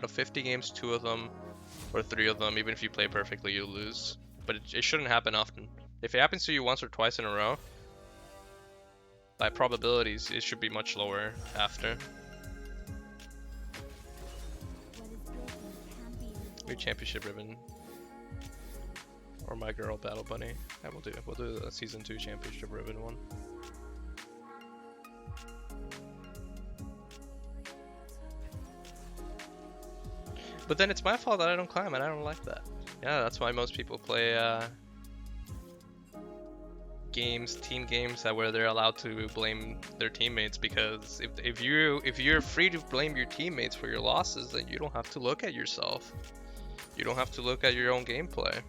of 50 games, 2 of them or 3 of them, even if you play perfectly, you lose. But it shouldn't happen often. If it happens to you once or twice in a row, by probabilities, it should be much lower after. New championship ribbon. Or my girl battle bunny. Yeah, we'll do the season 2 championship ribbon one. But then it's my fault that I don't climb, and I don't like that. Yeah, that's why most people play team games where they're allowed to blame their teammates, because if you're free to blame your teammates for your losses, then you don't have to look at yourself. You don't have to look at your own gameplay.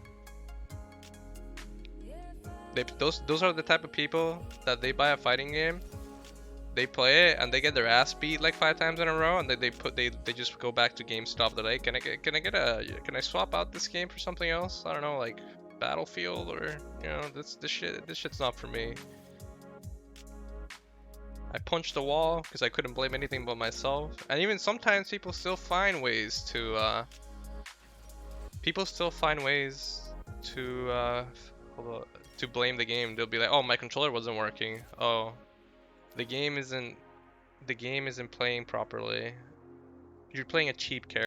Those are the type of people that they buy a fighting game, they play it, and they get their ass beat like 5 times in a row, and they just go back to GameStop. They're like, can I swap out this game for something else? I don't know, like Battlefield, or you know, this shit's not for me. I punched the wall because I couldn't blame anything but myself. And even sometimes people still find ways to to blame the game. They'll be like, oh, my controller wasn't working. Oh, the game isn't playing properly. You're playing a cheap character.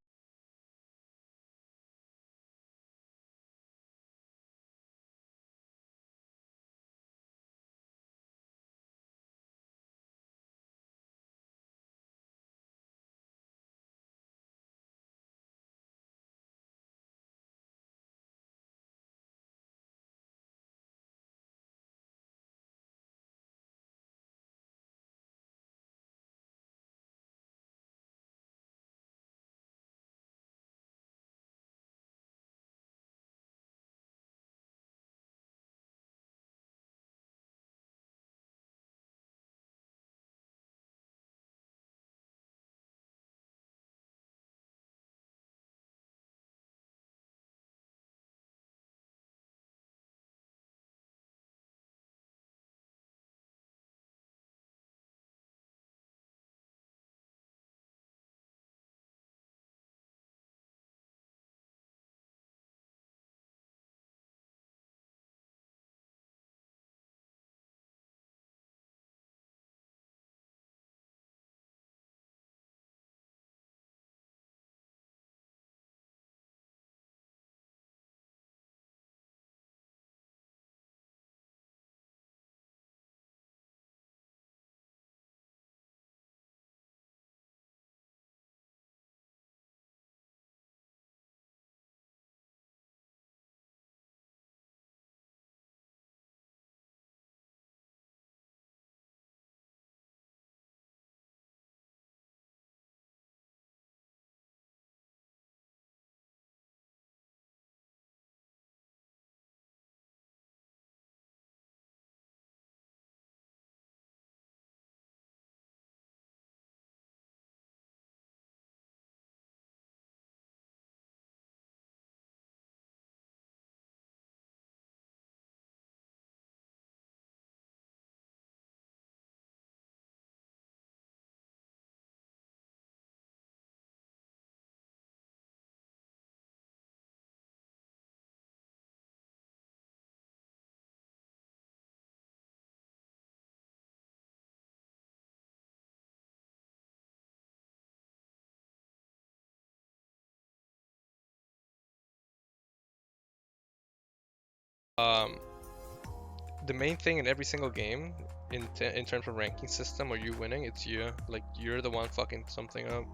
The main thing in every single game, in terms of ranking system or you winning, it's you. Like, you're the one fucking something up.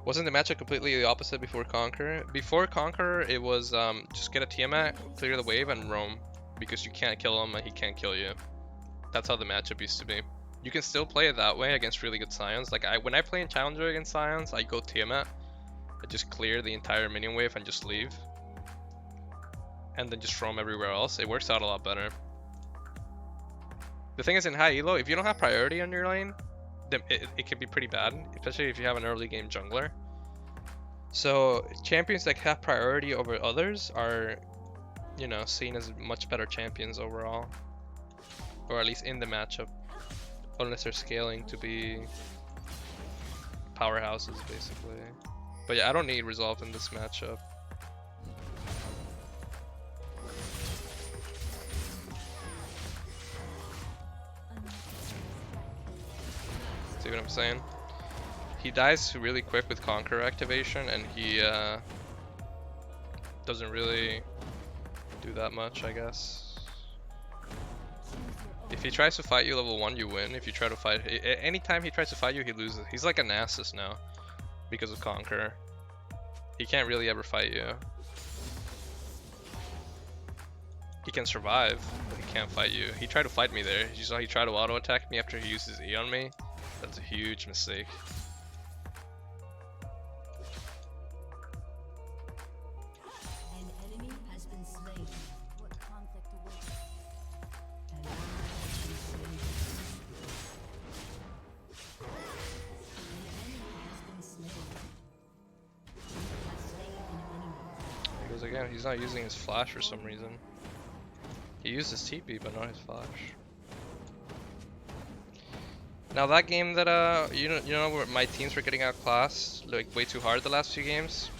Wasn't the matchup completely the opposite before Conquer? Before Conquer, it was just get a Tiamat, clear the wave, and roam, because you can't kill him and he can't kill you. That's how the matchup used to be. You can still play it that way against really good Sions. Like, when I play in Challenger against Sions, I go Tiamat. I just clear the entire minion wave and just leave. And then just roam everywhere else. It works out a lot better. The thing is, in high elo, if you don't have priority on your lane, then it can be pretty bad, especially if you have an early game jungler. So champions that have priority over others are, you know, seen as much better champions overall, or at least in the matchup, unless they're scaling to be powerhouses basically. But yeah, I don't need resolve in this matchup. See what I'm saying? He dies really quick with Conqueror activation, and he doesn't really do that much, I guess. If he tries to fight you level 1, you win. If you try to fight, anytime he tries to fight you, he loses. He's like a Nasus now because of Conqueror. He can't really ever fight you. He can survive, but he can't fight you. He tried to fight me there. You saw he tried to auto attack me after he used his E on me. That's a huge mistake. Again, he's not using his flash for some reason. He used his TP, but not his flash. Now that game that you know where my teams were getting outclassed like way too hard the last few games.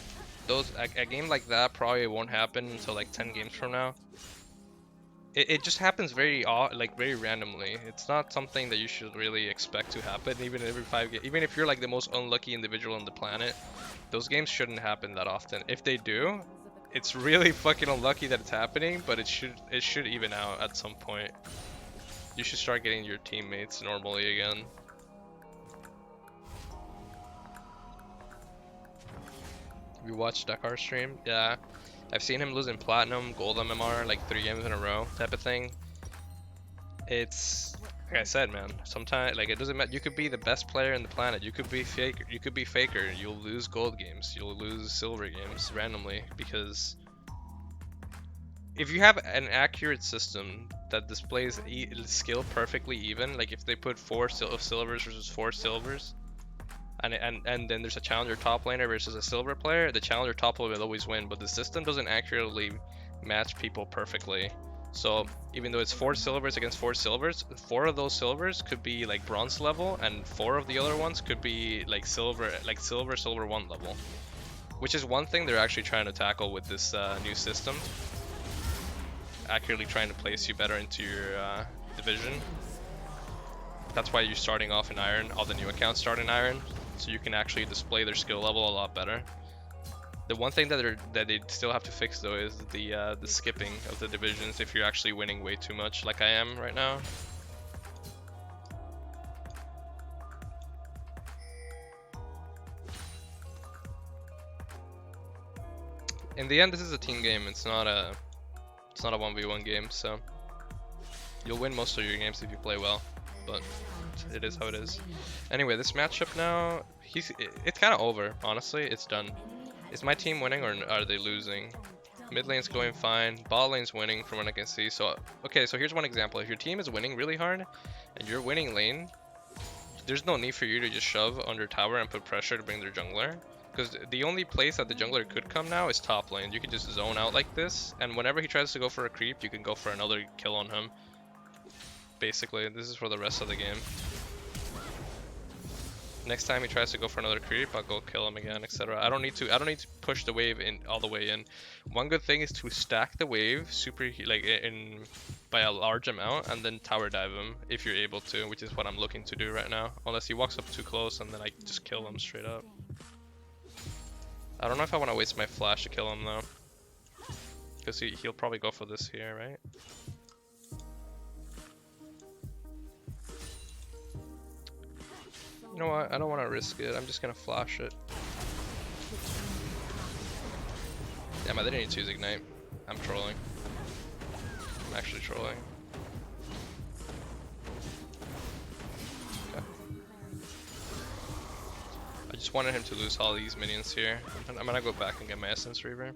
A game like that probably won't happen until like 10 games from now. It just happens very randomly. It's not something that you should really expect to happen even every 5 games. Even if you're like the most unlucky individual on the planet, those games shouldn't happen that often. If they do, it's really fucking unlucky that it's happening, but it should even out at some point. You should start getting your teammates normally again. You watched Dekar stream? Yeah. I've seen him losing platinum, gold MMR like 3 games in a row type of thing. It's like I said, man, sometimes like it doesn't matter. You could be the best player in the planet. You could be faker. You'll lose gold games. You'll lose silver games randomly because if you have an accurate system that displays skill perfectly even, like if they put 4 silvers versus 4 silvers, and then there's a challenger top laner versus a silver player, the challenger top will always win, but the system doesn't accurately match people perfectly. So even though it's 4 silvers against 4 silvers, 4 of those silvers could be like bronze level, and 4 of the other ones could be like silver 1 level, which is one thing they're actually trying to tackle with this new system. Accurately trying to place you better into your division. That's why you're starting off in Iron. All the new accounts start in Iron, so you can actually display their skill level a lot better. The one thing that they still have to fix though is the skipping of the divisions if you're actually winning way too much, like I am right now. In the end, this is a team game. It's not a 1v1 game, so you'll win most of your games if you play well, but it is how it is. Anyway, this matchup now, it's kind of over, honestly. It's done. Is my team winning or are they losing? Mid lane's going fine, bot lane's winning from what I can see. So, okay, so here's one example. If your team is winning really hard and you're winning lane, there's no need for you to just shove under tower and put pressure to bring their jungler. Because the only place that the jungler could come now is top lane. You can just zone out like this, and whenever he tries to go for a creep, you can go for another kill on him. Basically, this is for the rest of the game. Next time he tries to go for another creep, I'll go kill him again, etc. I don't need to push the wave in all the way in. One good thing is to stack the wave by a large amount and then tower dive him if you're able to, which is what I'm looking to do right now. Unless he walks up too close and then I just kill him straight up. I don't know if I want to waste my flash to kill him though, because he'll probably go for this here, right? You know what? I don't want to risk it. I'm just gonna flash it. Damn, I didn't need to use ignite. I'm trolling. I'm actually trolling. Okay. I just wanted him to lose all these minions here. I'm gonna go back and get my Essence Reaver.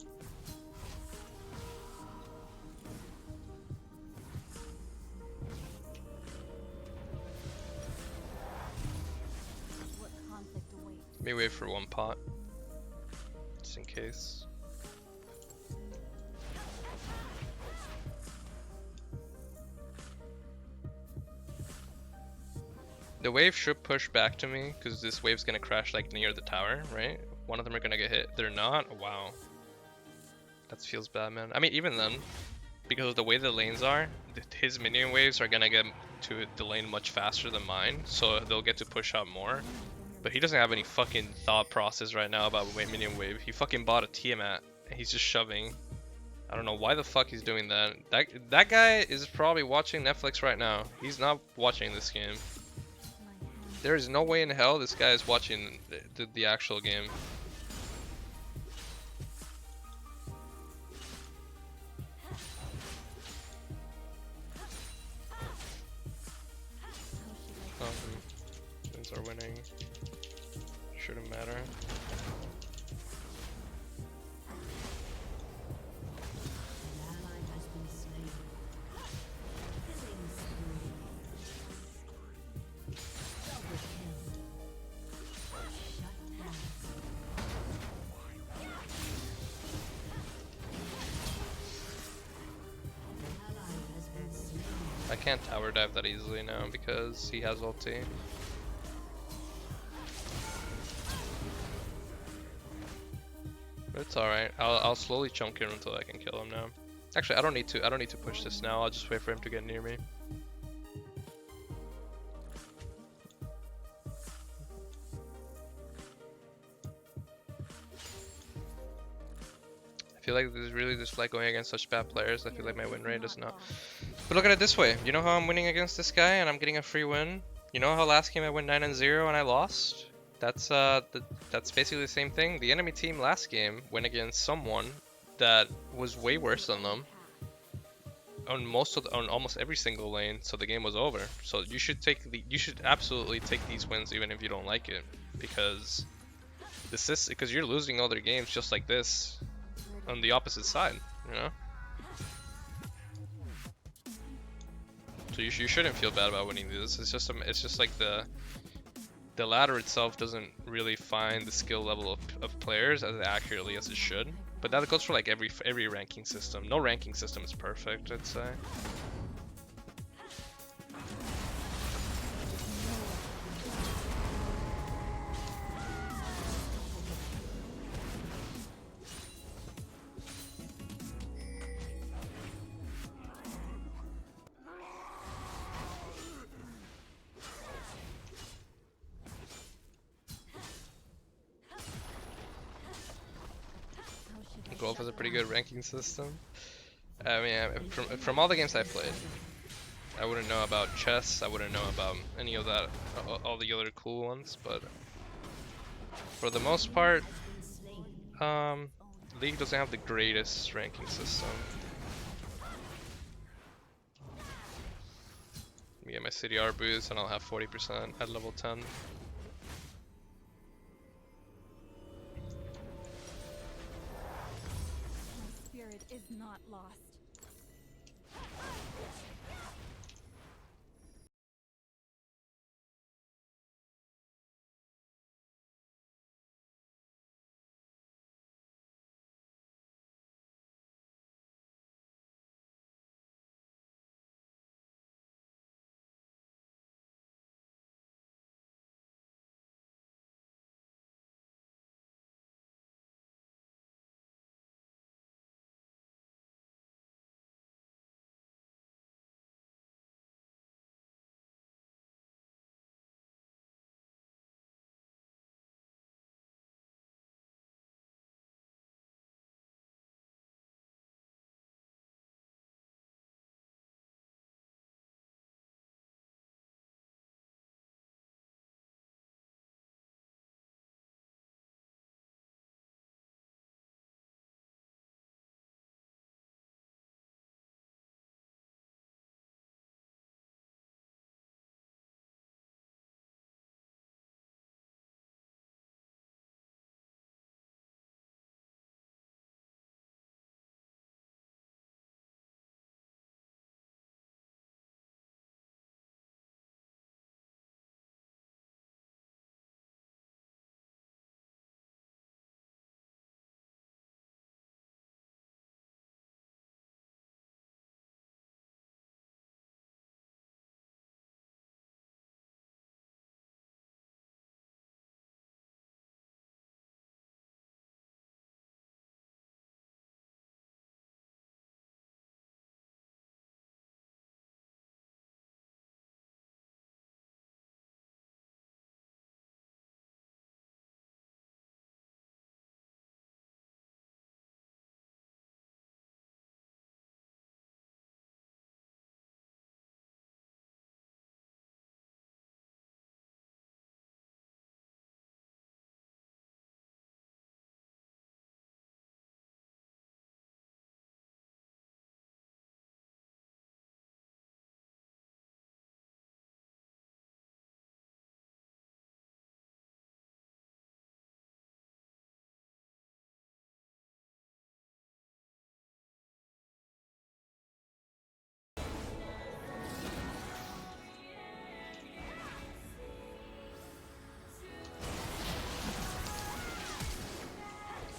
Let me wait for one pot, just in case. The wave should push back to me because this wave's gonna crash like near the tower, right? One of them are gonna get hit. They're not? Wow. That feels bad, man. I mean, even then, because of the way the lanes are, his minion waves are gonna get to the lane much faster than mine, so they'll get to push out more. But he doesn't have any fucking thought process right now about minion wave. He fucking bought a Tiamat, and he's just shoving. I don't know why the fuck he's doing that. That guy is probably watching Netflix right now. He's not watching this game. There is no way in hell this guy is watching the actual game. Things are winning. Shouldn't matter. I can't tower dive that easily now because he has ulti. But it's alright. I'll slowly chunk him until I can kill him now. Actually, I don't need to push this now. I'll just wait for him to get near me. I feel like this is really just like going against such bad players. I feel like my win rate is not. But look at it this way. You know how I'm winning against this guy and I'm getting a free win? You know how last game I went 9-0 and I lost? That's basically the same thing. The enemy team last game went against someone that was way worse than them on almost every single lane, so the game was over. So you should absolutely take these wins even if you don't like it, because because you're losing other games just like this on the opposite side, you know? So you shouldn't feel bad about winning this. It's just like the ladder itself doesn't really find the skill level of players as accurately as it should. But that goes for like every ranking system. No ranking system is perfect, I'd say. Golf is a pretty good ranking system. I mean, from all the games I've played, I wouldn't know about chess. I wouldn't know about any of that, all the other cool ones. But for the most part, League doesn't have the greatest ranking system. Let me get my CDR boost, and I'll have 40% at level 10. Spirit is not lost.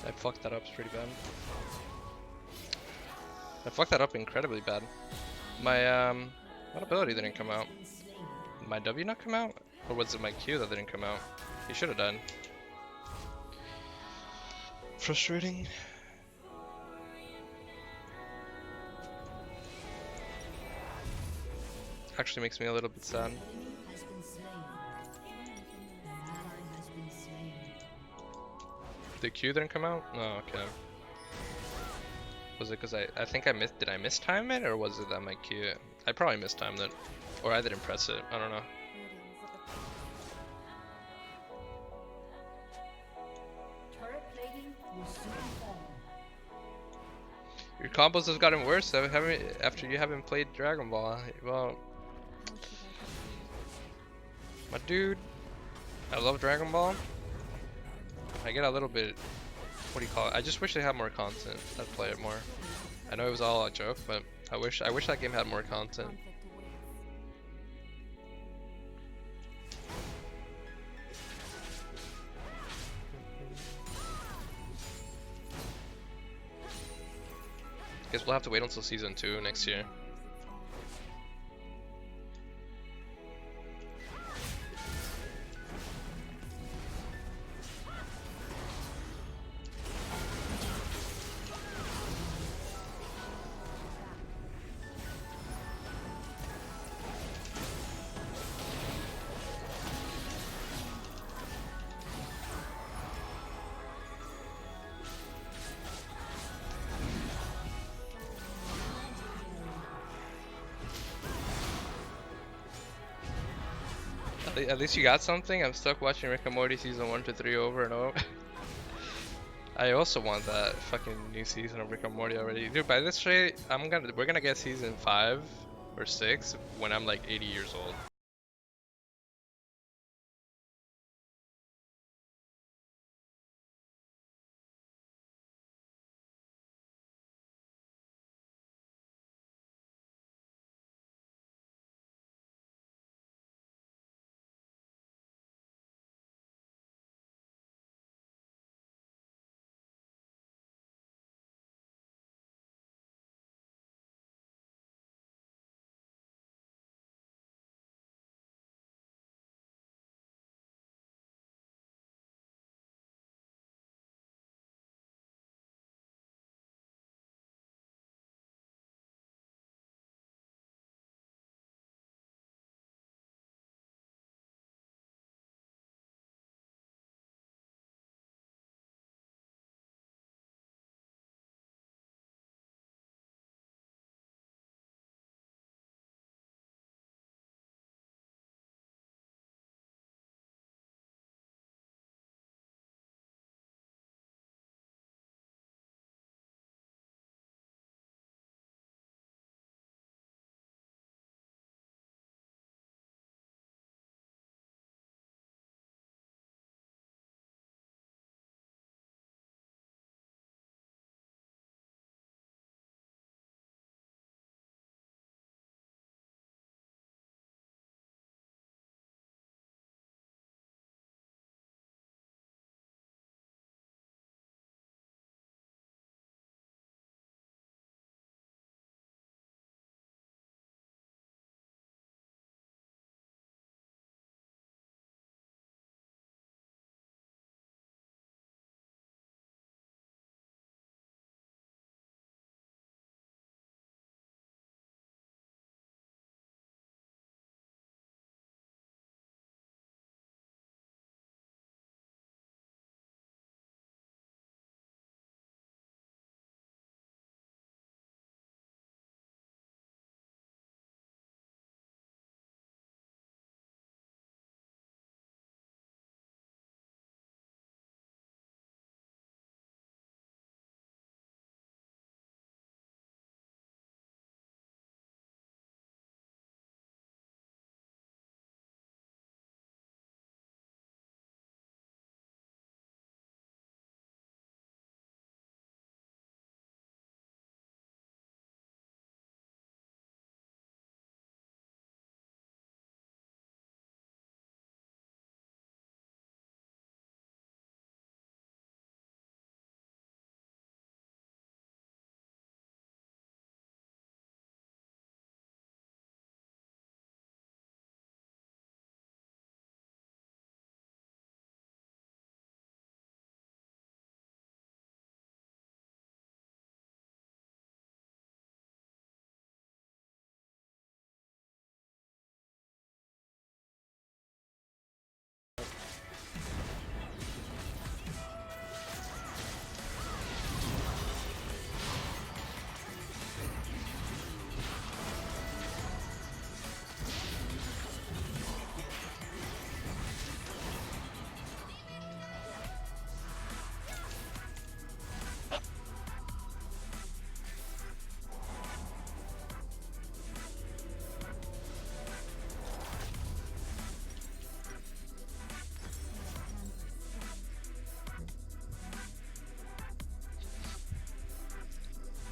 I fucked that up pretty bad. I fucked that up incredibly bad. My what ability didn't come out? Did my W not come out? Or was it my Q that didn't come out? He should have done. Frustrating. Actually makes me a little bit sad. The Q didn't come out? Oh, okay. Was it because I think I missed, did I mistime it, or was it that my Q? I probably mistimed it. Or I didn't press it, I don't know. Your combos have gotten worse after you haven't played Dragon Ball. Well, my dude, I love Dragon Ball. I get a little bit, what do you call it? I just wish they had more content. I'd play it more. I know it was all a joke, but I wish that game had more content. Guess we'll have to wait until season 2 next year. At least you got something. I'm stuck watching Rick and Morty season 1 to 3 over and over. I also want that fucking new season of Rick and Morty already. Dude, by this rate, we're gonna get season 5 or 6 when I'm like 80 years old.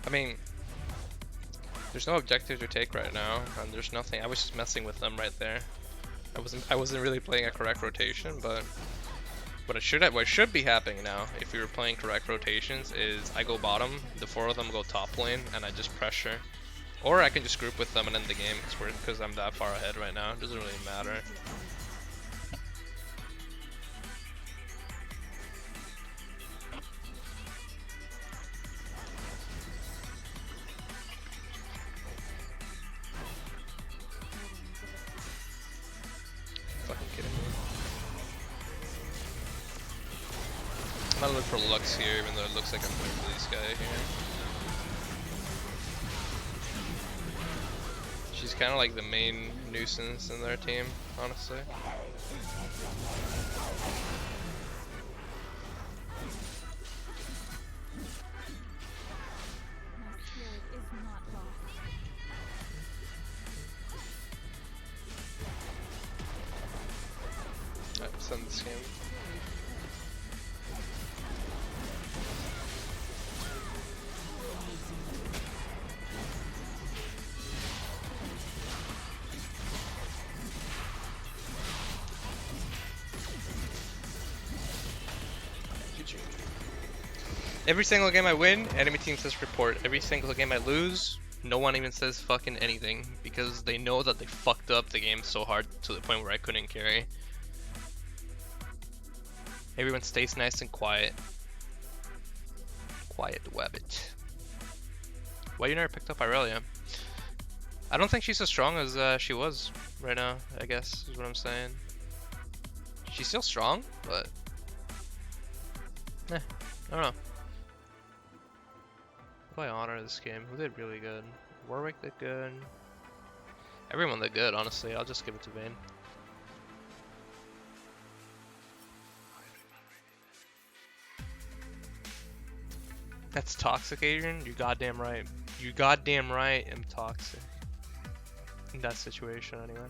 I mean, there's no objective to take right now, and there's nothing. I was just messing with them right there. I wasn't really playing a correct rotation, but what should be happening now, if we were playing correct rotations, is I go bottom, the 4 of them go top lane, and I just pressure. Or I can just group with them and end the game because I'm that far ahead right now. It doesn't really matter. Fucking kidding me. I'm gonna look for Lux here, even though it looks like I'm going for this guy here. She's kind of like the main nuisance in their team, honestly. My spirit is not lost. Alright, send this game. Every single game I win, enemy team says report. Every single game I lose, no one even says fucking anything because they know that they fucked up the game so hard to the point where I couldn't carry. Everyone stays nice and quiet. Quiet wabbit. Why you never picked up Irelia? I don't think she's as strong as she was right now, I guess is what I'm saying. She's still strong, but I don't know. Who do I honor this game? Who did really good? Warwick did good. Everyone did good, honestly. I'll just give it to Vayne. That's toxic, Adrian? You goddamn right. You goddamn right I'm toxic. In that situation, anyway.